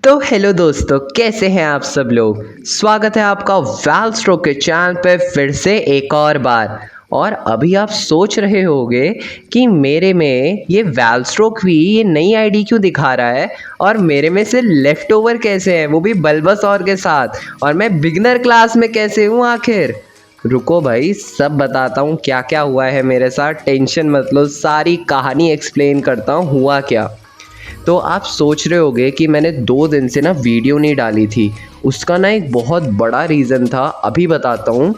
तो हेलो दोस्तों, कैसे हैं आप सब लोग। स्वागत है आपका वैल स्ट्रोक के चैनल पे फिर से एक और बार। और अभी आप सोच रहे होंगे कि मेरे में ये वैल स्ट्रोक भी ये नई आईडी क्यों दिखा रहा है और मेरे में से लेफ्ट ओवर कैसे है, वो भी बल्बासौर के साथ, और मैं बिगनर क्लास में कैसे हूँ आखिर। रुको भाई, सब बताता हूँ क्या क्या हुआ है मेरे साथ। टेंशन मत लो, सारी कहानी एक्सप्लेन करता हूँ हुआ क्या। तो आप सोच रहे होंगे कि मैंने 2 दिन से ना वीडियो नहीं डाली थी। उसका ना एक बहुत बड़ा रीज़न था, अभी बताता हूँ।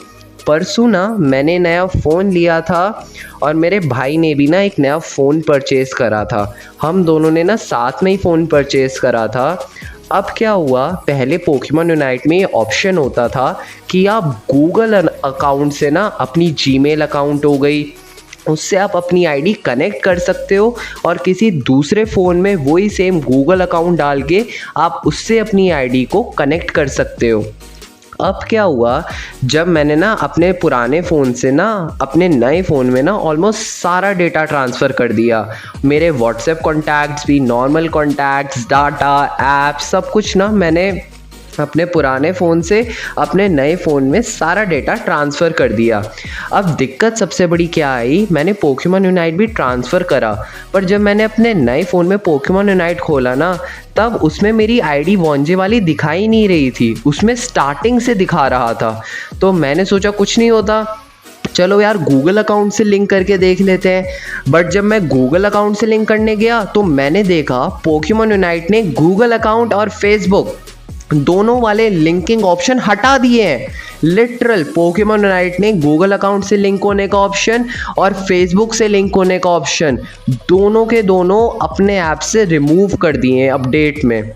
परसों ना मैंने नया फ़ोन लिया था और मेरे भाई ने भी ना एक नया फ़ोन परचेज़ करा था। हम दोनों ने ना साथ में ही फ़ोन परचेज़ करा था। अब क्या हुआ, पहले पोकेमॉन यूनाइट में ये ऑप्शन होता था कि आप गूगल अकाउंट से ना अपनी जीमेल अकाउंट हो गई, उससे आप अपनी आईडी कनेक्ट कर सकते हो और किसी दूसरे फ़ोन में वही सेम गूगल अकाउंट डाल के आप उससे अपनी आईडी को कनेक्ट कर सकते हो। अब क्या हुआ, जब मैंने ना अपने पुराने फ़ोन से ना अपने नए फ़ोन में ना ऑलमोस्ट सारा डेटा ट्रांसफ़र कर दिया। मेरे व्हाट्सएप कॉन्टैक्ट्स भी, नॉर्मल कॉन्टैक्ट्स, डाटा, ऐप, सब कुछ ना मैंने अपने पुराने फ़ोन से अपने नए फ़ोन में सारा डेटा ट्रांसफ़र कर दिया। अब दिक्कत सबसे बड़ी क्या आई, मैंने पोकेमॉन यूनाइट भी ट्रांसफ़र करा, पर जब मैंने अपने नए फ़ोन में पोकेमॉन यूनाइट खोला ना, तब उसमें मेरी आईडी वॉन्जे वाली दिखाई नहीं रही थी, उसमें स्टार्टिंग से दिखा रहा था। तो मैंने सोचा कुछ नहीं होता, चलो यार गूगल अकाउंट से लिंक करके देख लेते हैं। बट जब मैं गूगल अकाउंट से लिंक करने गया तो मैंने देखा पोकेमॉन यूनाइट ने गूगल अकाउंट और फेसबुक दोनों वाले लिंकिंग ऑप्शन हटा दिए हैं। लिटरल पोकेमॉन यूनाइट ने गूगल अकाउंट से लिंक होने का ऑप्शन और फेसबुक से लिंक होने का ऑप्शन दोनों के दोनों अपने ऐप से रिमूव कर दिए हैं अपडेट में।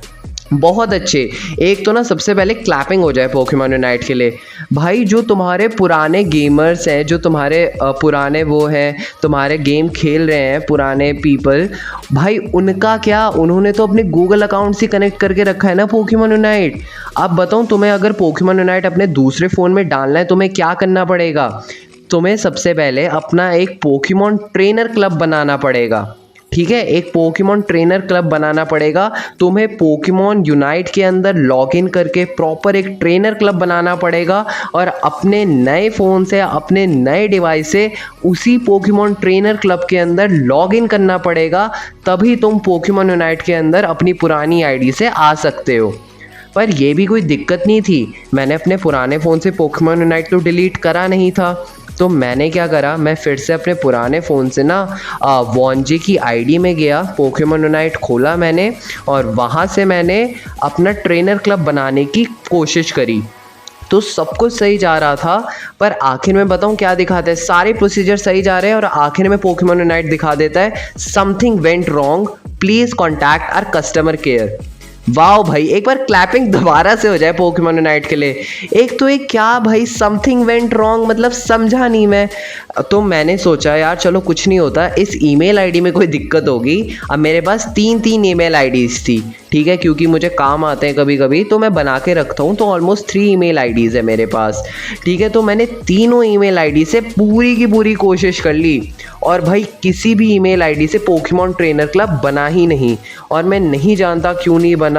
बहुत अच्छे। एक तो ना सबसे पहले क्लैपिंग हो जाए पोकेमॉन यूनाइट के लिए। भाई जो तुम्हारे पुराने गेमर्स हैं, जो तुम्हारे पुराने वो हैं, तुम्हारे गेम खेल रहे हैं पुराने पीपल, भाई उनका क्या, उन्होंने तो अपने गूगल अकाउंट से कनेक्ट करके रखा है ना पोकेमॉन यूनाइट। अब बताऊँ तुम्हें, अगर पोकेमॉन यूनाइट अपने दूसरे फ़ोन में डालना है तुम्हें क्या करना पड़ेगा। तुम्हें सबसे पहले अपना एक पोकेमॉन ट्रेनर क्लब बनाना पड़ेगा। ठीक है, एक पोकेमॉन ट्रेनर क्लब बनाना पड़ेगा। तुम्हें पोकेमॉन यूनाइट के अंदर लॉगिन करके प्रॉपर एक ट्रेनर क्लब बनाना पड़ेगा और अपने नए फ़ोन से, अपने नए डिवाइस से उसी पोकेमॉन ट्रेनर क्लब के अंदर लॉगिन करना पड़ेगा। तभी तुम पोकेमॉन यूनाइट के अंदर अपनी पुरानी आईडी से आ सकते हो। पर ये भी कोई दिक्कत नहीं थी, मैंने अपने पुराने फ़ोन से पोकेमॉन यूनाइट तो डिलीट करा नहीं था। तो मैंने क्या करा, मैं फिर से अपने पुराने फ़ोन से ना वॉन्जे की आईडी में गया, पोकेमॉन यूनाइट खोला मैंने और वहाँ से मैंने अपना ट्रेनर क्लब बनाने की कोशिश करी। तो सब कुछ सही जा रहा था, पर आखिर में बताऊं क्या दिखाता है, सारे प्रोसीजर सही जा रहे हैं और आखिर में पोकेमॉन यूनाइट दिखा देता है something went wrong, please contact our customer care. Wow भाई, एक बार क्लैपिंग दोबारा से हो जाए पोकेमॉन यूनाइट के लिए। एक तो एक क्या भाई, समथिंग वेंट रॉन्ग मतलब समझा नहीं मैं। तो मैंने सोचा यार चलो कुछ नहीं होता, इस ईमेल आईडी में कोई दिक्कत होगी। अब मेरे पास 3 ईमेल आईडीज़ थी, ठीक है, क्योंकि मुझे काम आते हैं कभी कभी तो मैं बना के रखता हूँ। तो ऑलमोस्ट 3 ईमेल आईडीज़ है मेरे पास, ठीक है। तो मैंने तीनों ईमेल आईडी से पूरी की पूरी कोशिश कर ली और भाई किसी भी ईमेल आईडी से पोकेमॉन ट्रेनर क्लब बना ही नहीं। और मैं नहीं जानता क्यों नहीं बना,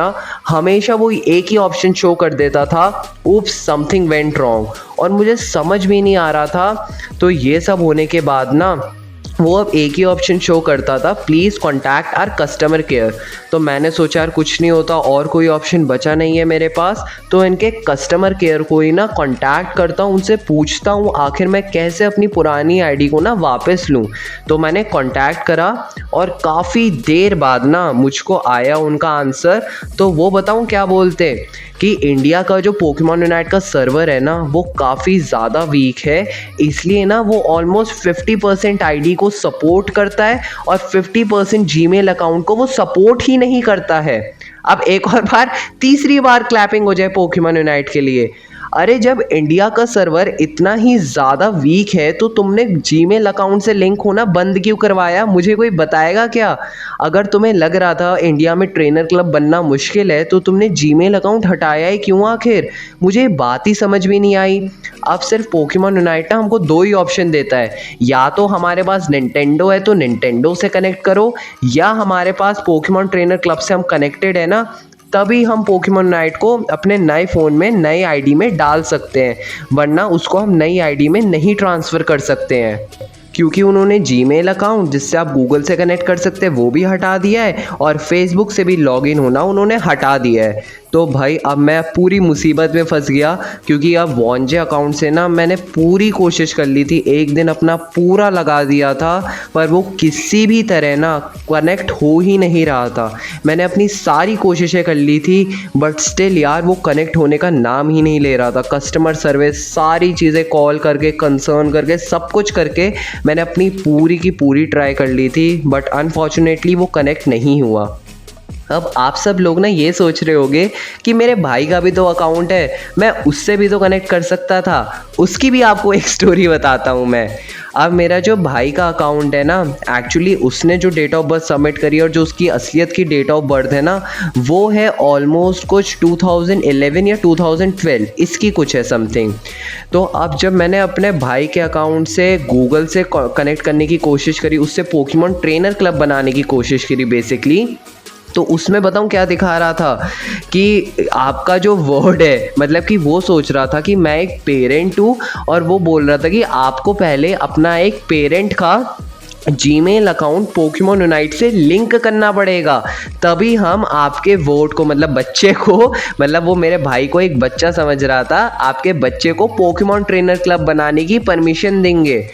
हमेशा वो एक ही ऑप्शन शो कर देता था, उप्स समथिंग वेंट रॉन्ग, और मुझे समझ भी नहीं आ रहा था। तो ये सब होने के बाद ना वो अब एक ही ऑप्शन शो करता था, please contact our customer care. तो मैंने सोचा यार कुछ नहीं होता, और कोई ऑप्शन बचा नहीं है मेरे पास, तो इनके कस्टमर केयर को ही ना कॉन्टैक्ट करता हूँ, उनसे पूछता हूँ आखिर मैं कैसे अपनी पुरानी आईडी को ना वापस लूँ। तो मैंने कॉन्टैक्ट करा और काफ़ी देर बाद ना मुझको आया उनका आंसर। तो वो बताऊँ क्या बोलते कि इंडिया का जो पोकेमॉन यूनाइट का सर्वर है ना वो काफ़ी ज़्यादा वीक है, इसलिए ना वो ऑलमोस्ट 50% आईडी को सपोर्ट करता है और 50% जीमेल अकाउंट को वो सपोर्ट ही नहीं करता है। अब एक और बार, तीसरी बार क्लैपिंग हो जाए पोकेमॉन यूनाइट के लिए। अरे जब इंडिया का सर्वर इतना ही ज़्यादा वीक है तो तुमने जीमेल अकाउंट से लिंक होना बंद क्यों करवाया, मुझे कोई बताएगा क्या। अगर तुम्हें लग रहा था इंडिया में ट्रेनर क्लब बनना मुश्किल है तो तुमने जीमेल अकाउंट हटाया ही क्यों आखिर, मुझे बात ही समझ भी नहीं आई। अब सिर्फ पोकेमॉन यूनाइट ना हमको 2 ही ऑप्शन देता है, या तो हमारे पास निंटेंडो है तो निंटेंडो से कनेक्ट करो, या हमारे पास पोकेमॉन ट्रेनर क्लब से हम कनेक्टेड है ना तभी हम पोकेमॉन यूनाइट को अपने नए फ़ोन में नए आईडी में डाल सकते हैं, वरना उसको हम नई आईडी में नहीं ट्रांसफ़र कर सकते हैं। क्योंकि उन्होंने जीमेल अकाउंट जिससे आप गूगल से कनेक्ट कर सकते हैं वो भी हटा दिया है, और फेसबुक से भी लॉगिन होना उन्होंने हटा दिया है। तो भाई अब मैं पूरी मुसीबत में फंस गया, क्योंकि अब वॉन्जे अकाउंट से ना मैंने पूरी कोशिश कर ली थी, एक दिन अपना पूरा लगा दिया था, पर वो किसी भी तरह ना कनेक्ट हो ही नहीं रहा था। मैंने अपनी सारी कोशिशें कर ली थी, बट स्टिल यार वो कनेक्ट होने का नाम ही नहीं ले रहा था। कस्टमर सर्विस सारी चीज़ें कॉल करके, कंसर्न करके, सब कुछ करके मैंने अपनी पूरी की पूरी ट्राई कर ली थी, बट अनफॉर्चुनेटली वो कनेक्ट नहीं हुआ। अब आप सब लोग ना ये सोच रहे होंगे कि मेरे भाई का भी तो अकाउंट है, मैं उससे भी तो कनेक्ट कर सकता था। उसकी भी आपको एक स्टोरी बताता हूँ मैं। अब मेरा जो भाई का अकाउंट है ना, एक्चुअली उसने जो डेट ऑफ बर्थ सबमिट करी और जो उसकी असलियत की डेट ऑफ बर्थ है ना, वो है ऑलमोस्ट कुछ 2011 या 2012 इसकी कुछ है समथिंग। तो अब जब मैंने अपने भाई के अकाउंट से गूगल से कनेक्ट करने की कोशिश करी, उससे पोकेमॉन ट्रेनर क्लब बनाने की कोशिश करी बेसिकली, तो उसमें बताऊं क्या दिखा रहा था कि आपका जो वर्ड है, मतलब कि वो सोच रहा था कि मैं एक पेरेंट हूँ, और वो बोल रहा था कि आपको पहले अपना एक पेरेंट का जीमेल अकाउंट पोकेमॉन यूनाइट से लिंक करना पड़ेगा, तभी हम आपके वोट को, मतलब बच्चे को, मतलब वो मेरे भाई को एक बच्चा समझ रहा था, आपके बच्चे को पोकेमॉन ट्रेनर क्लब बनाने की परमिशन देंगे।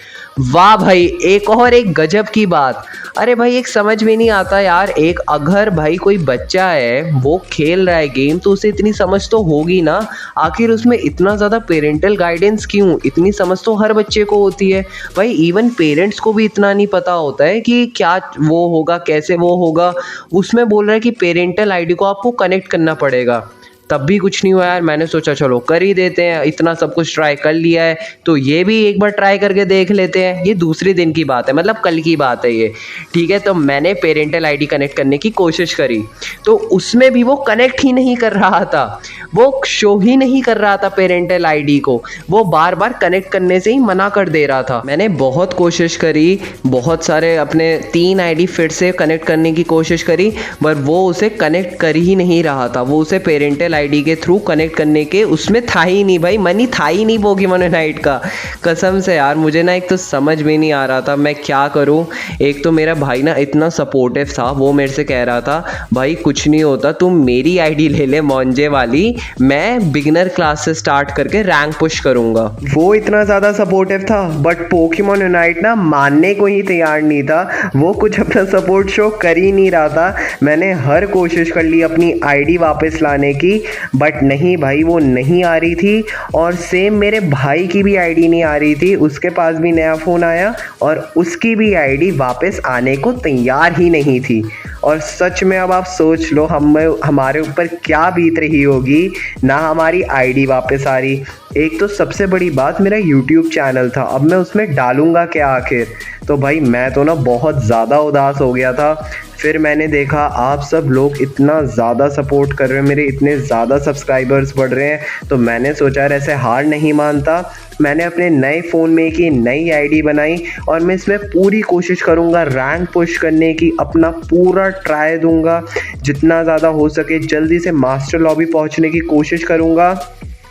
वाह भाई, एक गजब की बात। अरे भाई एक समझ में नहीं आता यार, एक अगर भाई कोई बच्चा है वो खेल रहा है गेम, तो उसे इतनी समझ तो होगी ना, आखिर उसमें इतना ज़्यादा पेरेंटल गाइडेंस क्यों? इतनी समझ तो हर बच्चे को होती है भाई, इवन पेरेंट्स को भी इतना नहीं पता होता है कि क्या वो होगा, कैसे वो होगा। उसमें बोल रहा है कि पेरेंटल आईडी को आपको कनेक्ट करना पड़ेगा, तब भी कुछ नहीं हुआ यार। मैंने सोचा चलो कर ही देते हैं, इतना सब कुछ ट्राई कर लिया है तो ये भी एक बार ट्राई करके देख लेते हैं। ये दूसरे दिन की बात है, मतलब कल की बात है ये, ठीक है। तो मैंने पेरेंटल आईडी कनेक्ट करने की कोशिश करी, तो उसमें भी वो कनेक्ट ही नहीं कर रहा था, वो शो ही नहीं कर रहा था पेरेंटल आईडी को, वो बार बार कनेक्ट करने से ही मना कर दे रहा था। मैंने बहुत कोशिश करी, बहुत सारे अपने 3 आईडी फिर से कनेक्ट करने की कोशिश करी, पर वो उसे कनेक्ट कर ही नहीं रहा था। वो उसे पेरेंटल आईडी के थ्रू कनेक्ट करने के उसमें था ही नहीं भाई, मनी था ही नहीं पोकेमॉन यूनाइट का। कसम से यार मुझे ना एक तो समझ में नहीं आ रहा था मैं क्या करूं। एक तो मेरा भाई ना इतना सपोर्टिव था, वो मेरे से कह रहा था भाई कुछ नहीं होता, तुम मेरी आईडी ले ले मॉन्जे वाली, मैं बिगिनर क्लास से स्टार्ट करके रैंक पुश करूंगा। वो इतना ज़्यादा सपोर्टिव था, बट पोकेमॉन यूनाइट ना मानने को ही तैयार नहीं था, वो कुछ अपना सपोर्ट शो कर ही नहीं रहा था। मैंने हर कोशिश कर ली अपनी आईडी वापस लाने की, बट नहीं भाई वो नहीं आ रही थी। और सेम मेरे भाई की भी आईडी नहीं आ रही थी, उसके पास भी नया फ़ोन आया और उसकी भी आईडी वापस आने को तैयार ही नहीं थी। और सच में अब आप सोच लो हमारे ऊपर क्या बीत रही होगी, ना हमारी आईडी वापस आ रही। एक तो सबसे बड़ी बात, मेरा यूट्यूब चैनल था, अब मैं उसमें डालूंगा क्या आखिर। तो भाई मैं तो ना बहुत ज़्यादा उदास हो गया था। फिर मैंने देखा आप सब लोग इतना ज़्यादा सपोर्ट कर रहे हैं, मेरे इतने ज़्यादा सब्सक्राइबर्स बढ़ रहे हैं, तो मैंने सोचा यार ऐसे हार नहीं मानता। मैंने अपने नए फ़ोन में एक नई आईडी बनाई और मैं इसमें पूरी कोशिश करूँगा रैंक पुश करने की, अपना पूरा ट्राई दूँगा, जितना ज़्यादा हो सके जल्दी से मास्टर लॉबी पहुँचने की कोशिश करूँगा।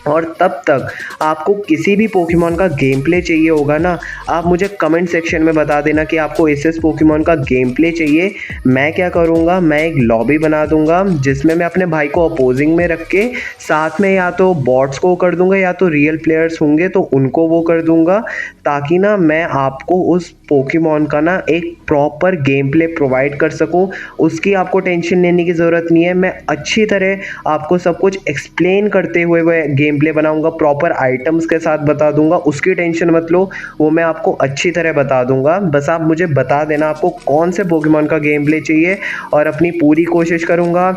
और तब तक आपको किसी भी पोकेमॉन का गेम प्ले चाहिए होगा ना, आप मुझे कमेंट सेक्शन में बता देना कि आपको इस पोकेमॉन का गेम प्ले चाहिए। मैं क्या करूँगा, मैं एक लॉबी बना दूँगा जिसमें मैं अपने भाई को अपोजिंग में रख के साथ में या तो बॉट्स को कर दूँगा या तो रियल प्लेयर्स होंगे तो उनको वो कर दूँगा, ताकि ना मैं आपको उस पोकेमॉन का ना एक प्रॉपर गेम प्ले प्रोवाइड कर सकूं। उसकी आपको टेंशन लेने की ज़रूरत नहीं है, मैं अच्छी तरह आपको सब कुछ एक्सप्लेन करते हुए वह गेम प्ले बनाऊंगा, प्रॉपर आइटम्स के साथ बता दूंगा, उसकी टेंशन मत लो, वो मैं आपको अच्छी तरह बता दूंगा। बस आप मुझे बता देना आपको कौन से पोकेमॉन का गेम प्ले चाहिए और अपनी पूरी कोशिश करूंगा।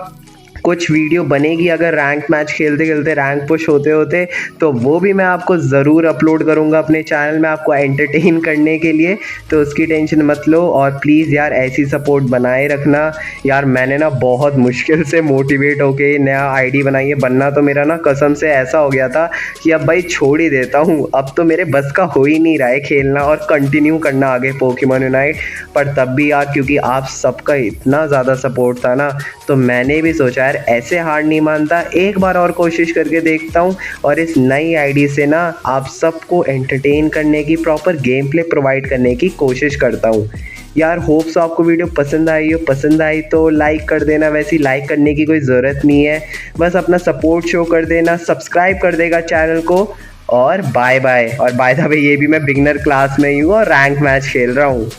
कुछ वीडियो बनेगी अगर रैंक मैच खेलते खेलते रैंक पुश होते होते, तो वो भी मैं आपको ज़रूर अपलोड करूँगा अपने चैनल में आपको एंटरटेन करने के लिए, तो उसकी टेंशन मत लो। और प्लीज़ यार ऐसी सपोर्ट बनाए रखना यार। मैंने ना बहुत मुश्किल से मोटिवेट होके नया आईडी बनाई है, बनना तो मेरा ना कसम से ऐसा हो गया था कि अब भाई छोड़ ही देता हूँ, अब तो मेरे बस का हो ही नहीं रहा है खेलना और कंटिन्यू करना आगे पोकेमॉन यूनाइट। पर तब भी यार क्योंकि आप सबका इतना ज़्यादा सपोर्ट था ना, तो मैंने भी सोचा यार ऐसे हार नहीं मानता, एक बार और कोशिश करके देखता हूँ और इस नई आईडी से ना आप सबको एंटरटेन करने की, प्रॉपर गेम प्ले प्रोवाइड करने की कोशिश करता हूँ। यार होप्स आपको वीडियो पसंद आई हो, पसंद आई तो लाइक कर देना। वैसे लाइक करने की कोई ज़रूरत नहीं है, बस अपना सपोर्ट शो कर देना, सब्सक्राइब कर देगा चैनल को। और बाय बाय। और बाय द वे ये भी मैं बिगनर क्लास में ही हूँ और रैंक मैच खेल रहा हूँ।